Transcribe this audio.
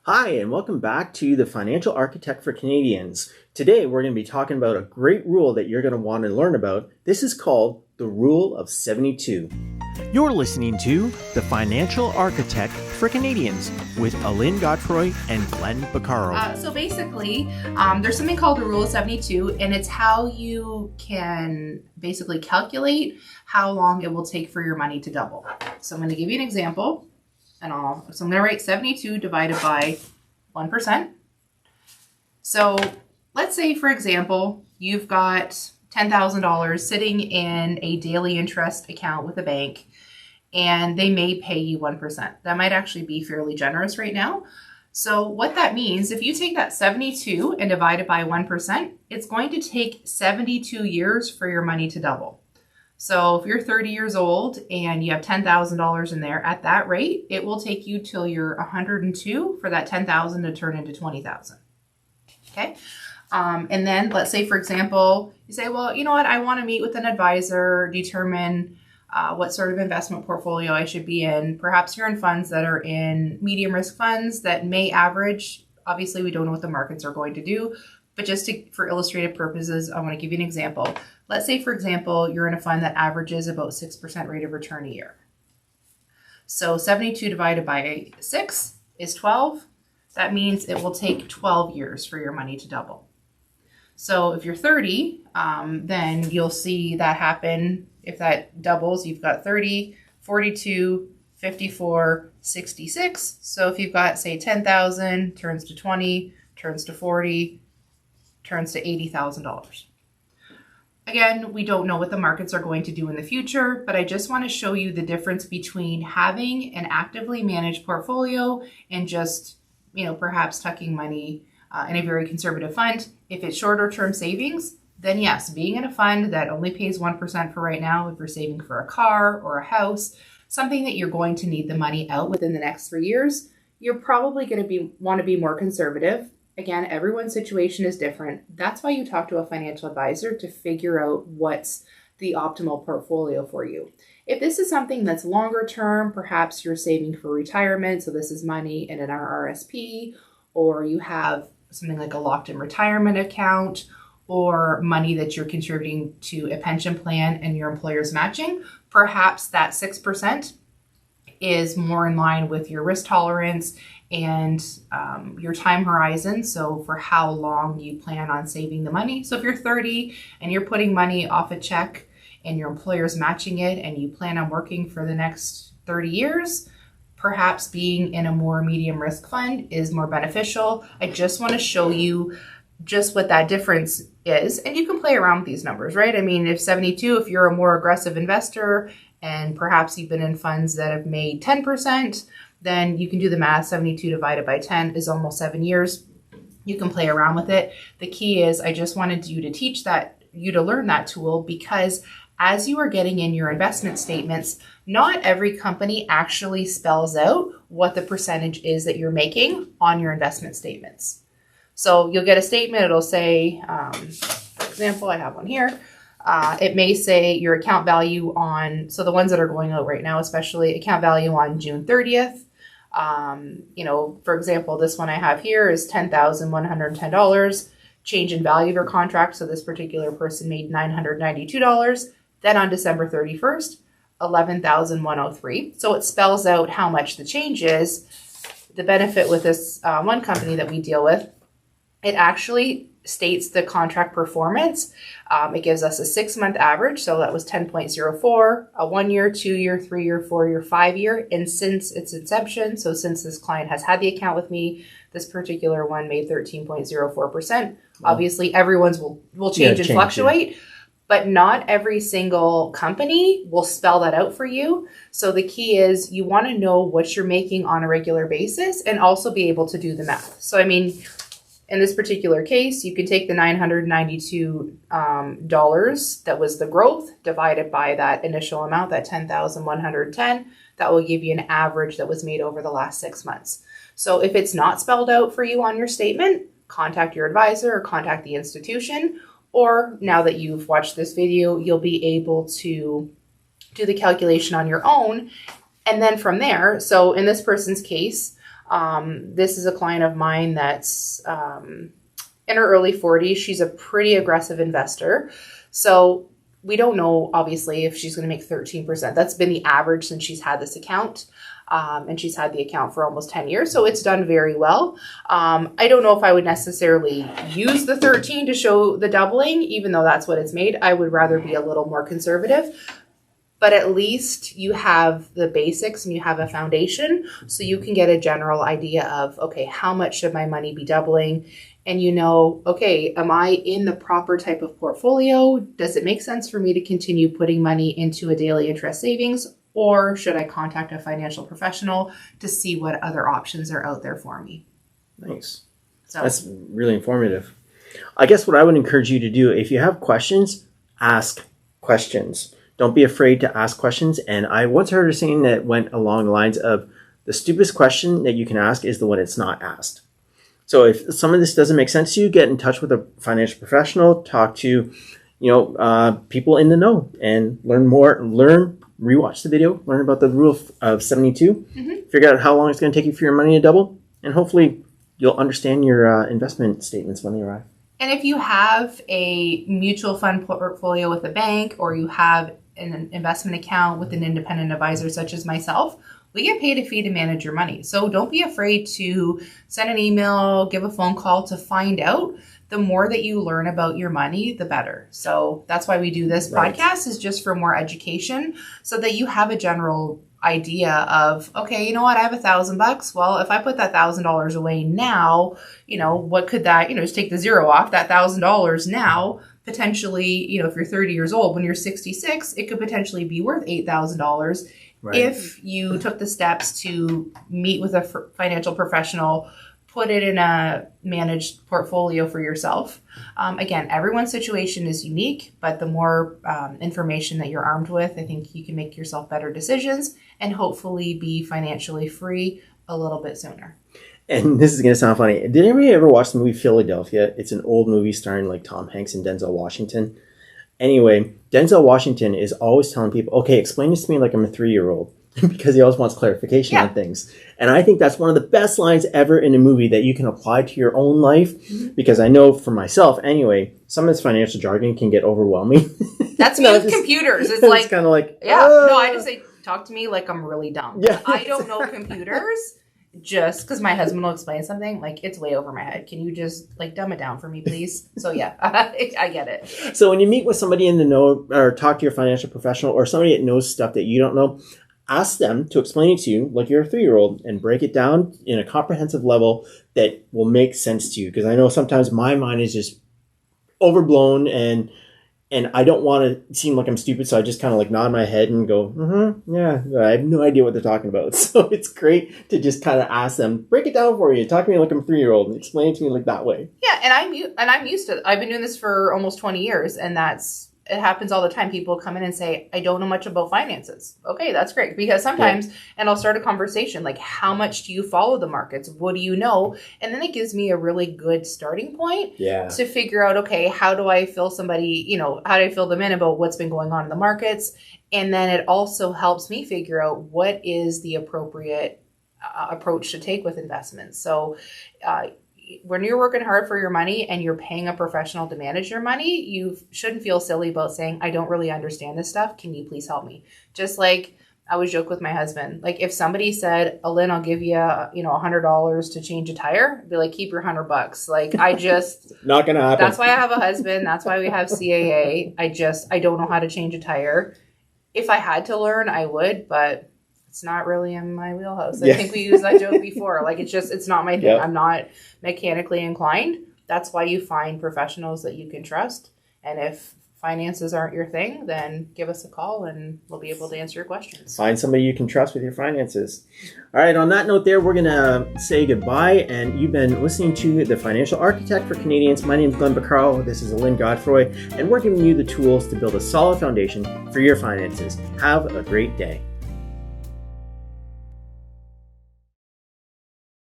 Hi, and welcome back to the Financial Architect for Canadians. Today, we're going to be talking about a great rule that you're going to want to learn about. This is called the Rule of 72. You're listening to The Financial Architect for Canadians with Alynn, Godfroy, and Glenn Baccaro. So basically, there's something called the Rule of 72, and it's how you can basically calculate how long it will take for your money to double. So I'm going to give you an example. So I'm going to write 72 divided by 1%. So let's say, for example, you've got $10,000 sitting in a daily interest account with a bank, and they may pay you 1%. That might actually be fairly generous right now. So what that means, if you take that 72 and divide it by 1%, it's going to take 72 years for your money to double. So if you're 30 years old and you have $10,000 in there at that rate, it will take you till you're 102 for that 10,000 to turn into 20,000. Okay. And then let's say, for example, you say, well, you know what? I want to meet with an advisor, determine what sort of investment portfolio I should be in. Perhaps you're in funds that are in medium risk funds that may average. Obviously, we don't know what the markets are going to do, but just for illustrative purposes, I want to give you an example. Let's say, for example, you're in a fund that averages about 6% rate of return a year. So 72 divided by 6 is 12. That means it will take 12 years for your money to double. So if you're 30, then you'll see that happen. If that doubles, you've got 30, 42, 54, 66. So if you've got, say, 10,000, turns to 20, turns to 40, turns to $80,000. Again, we don't know what the markets are going to do in the future, but I just want to show you the difference between having an actively managed portfolio and just, perhaps tucking money in a very conservative fund. If it's shorter term savings, then yes, being in a fund that only pays 1% for right now, if you're saving for a car or a house, something that you're going to need the money out within the next 3 years, you're probably going to want to be more conservative. Again, everyone's situation is different. That's why you talk to a financial advisor to figure out what's the optimal portfolio for you. If this is something that's longer term, perhaps you're saving for retirement, so this is money in an RRSP, or you have something like a locked-in retirement account, or money that you're contributing to a pension plan and your employer's matching, perhaps that 6% is more in line with your risk tolerance and your time horizon. So for how long you plan on saving the money. So if you're 30 and you're putting money off a check and your employer's matching it and you plan on working for the next 30 years, perhaps being in a more medium risk fund is more beneficial. I just want to show you just what that difference is. And you can play around with these numbers, right? I mean, if 72, if you're a more aggressive investor and perhaps you've been in funds that have made 10%, then you can do the math. 72 divided by 10 is almost 7 years. You can play around with it. The key is I just wanted you to learn that tool, because as you are getting in your investment statements, not every company actually spells out what the percentage is that you're making on your investment statements. So you'll get a statement. It'll say, for example, I have one here. It may say your account value so the ones that are going out right now, especially account value on June 30th. For example, this one I have here is $10,110 change in value of your contract. So this particular person made $992. Then on December 31st, $11,103. So it spells out how much the change is. The benefit with this one company that we deal with, it actually states the contract performance. It gives us a 6-month average. So that was 10.04, a 1 year, 2 year, 3 year, 4 year, 5 year. And since its inception, so since this client has had the account with me, this particular one made 13.04%. Obviously, everyone's will change and fluctuate. Yeah. But not every single company will spell that out for you. So the key is you want to know what you're making on a regular basis and also be able to do the math. So, I mean, in this particular case, you can take the $992 that was the growth divided by that initial amount, that $10,110. That will give you an average that was made over the last 6 months. So if it's not spelled out for you on your statement, contact your advisor or contact the institution. Or now that you've watched this video, you'll be able to do the calculation on your own. And then from there, so in this person's case, This is a client of mine that's in her early 40s. She's a pretty aggressive investor. So we don't know, obviously, if she's going to make 13%. That's been the average since she's had this account. And she's had the account for almost 10 years. So it's done very well. I don't know if I would necessarily use the 13 to show the doubling, even though that's what it's made. I would rather be a little more conservative. But at least you have the basics and you have a foundation, so you can get a general idea of, okay, how much should my money be doubling? And you know, okay, am I in the proper type of portfolio? Does it make sense for me to continue putting money into a daily interest savings? Or should I contact a financial professional to see what other options are out there for me? Nice. So that's really informative. I guess what I would encourage you to do, if you have questions, ask questions. Don't be afraid to ask questions. And I once heard a saying that went along the lines of, the stupidest question that you can ask is the one that's not asked. So if some of this doesn't make sense to you, get in touch with a financial professional, talk to, people in the know, and learn more, rewatch the video, learn about the rule of 72, figure out how long it's going to take you for your money to double, and hopefully you'll understand your investment statements when they arrive. And if you have a mutual fund portfolio with a bank, or you have an investment account with an independent advisor such as myself, we get paid a fee to manage your money. So don't be afraid to send an email, give a phone call to find out. The more that you learn about your money, the better. So that's why we do this podcast, is just for more education, so that you have a general idea of, okay, you know what, I have $1,000. Well, if I put that $1,000 away now, what could that, just take the zero off that $1,000 now, potentially, if you're 30 years old, when you're 66, it could potentially be worth $8,000 if you took the steps to meet with a financial professional, put it in a managed portfolio for yourself. Again, everyone's situation is unique, but the more information that you're armed with, I think you can make yourself better decisions and hopefully be financially free a little bit sooner. And this is going to sound funny. Did anybody ever watch the movie Philadelphia? It's an old movie starring like Tom Hanks and Denzel Washington. Anyway, Denzel Washington is always telling people, okay, explain this to me like I'm a 3-year-old, because he always wants clarification on things. And I think that's one of the best lines ever in a movie that you can apply to your own life, because I know for myself, anyway, some of this financial jargon can get overwhelming. That's me with computers. It's like, kind of like, I just say, talk to me like I'm really dumb. Yeah. I don't know computers. Just because my husband will explain something, like, it's way over my head. Can you just, dumb it down for me, please? So, yeah, I get it. So when you meet with somebody in the know, or talk to your financial professional, or somebody that knows stuff that you don't know, ask them to explain it to you like you're a 3-year-old, and break it down in a comprehensive level that will make sense to you. Because I know sometimes my mind is just overblown, and I don't want to seem like I'm stupid, so I just kind of nod my head and go, yeah, I have no idea what they're talking about. So it's great to just kind of ask them, break it down for you, talk to me like I'm a 3-year-old, and explain it to me like that way. Yeah, and I'm used to it. I've been doing this for almost 20 years, and it happens all the time. People come in and say, I don't know much about finances. Okay, that's great. Because sometimes, and I'll start a conversation like, how much do you follow the markets? What do you know? And then it gives me a really good starting point to figure out, okay, how do I fill somebody, how do I fill them in about what's been going on in the markets? And then it also helps me figure out what is the appropriate approach to take with investments. So, when you're working hard for your money and you're paying a professional to manage your money, you shouldn't feel silly about saying, I don't really understand this stuff. Can you please help me? Just like I would joke with my husband. Like if somebody said, Alynn, I'll give you, $100 to change a tire, I'd be like, keep your $100. Like I just, not going to happen. That's why I have a husband. That's why we have CAA. I don't know how to change a tire. If I had to learn, I would, but it's not really in my wheelhouse. I think we used that joke before. Like it's not my thing. Yep. I'm not mechanically inclined. That's why you find professionals that you can trust. And if finances aren't your thing, then give us a call and we'll be able to answer your questions. Find somebody you can trust with your finances. All right, on that note there, we're going to say goodbye. And you've been listening to The Financial Architect for Canadians. My name is Glenn Bacaro. This is Alynn Godfroy. And we're giving you the tools to build a solid foundation for your finances. Have a great day.